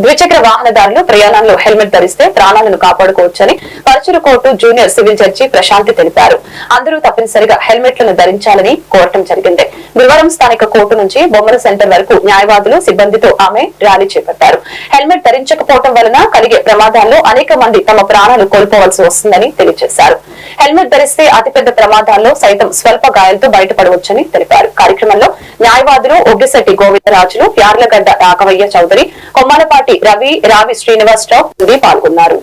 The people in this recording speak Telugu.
ద్విచక్ర వాహనదారులు ప్రయాణంలో హెల్మెట్ ధరిస్తే ప్రాణాలను కాపాడుకోవచ్చని Parchur court junior civil judge Prashanti తెలిపారు. అందరూ తప్పనిసరిగా హెల్మెట్లను ధరించాలని కోరటం జరిగింది. గురువారం స్థానిక కోర్టు నుంచి బొమ్మల సెంటర్ వరకు న్యాయవాదులు సిబ్బందితో ఆమె ర్యాలీ చేపట్టారు. హెల్మెట్ ధరించకపోవడం వలన కలిగే ప్రమాదాల్లో అనేక మంది తమ ప్రాణాలు కోల్పోవలసి వస్తుందని తెలియజేశారు. హెల్మెట్ ధరిస్తే అతిపెద్ద ప్రమాదాల్లో సైతం స్వల్ప గాయాలతో బయటపడవచ్చని తెలిపారు. కార్యక్రమంలో న్యాయవాదులు ఒగ్గిశెట్టి గోవిందరాజులు, యార్లగడ్డ రాఘవయ్య చౌదరి, కొమ్మాలపాటి రవి, రావి శ్రీనివాసరావు పాల్గొన్నారు.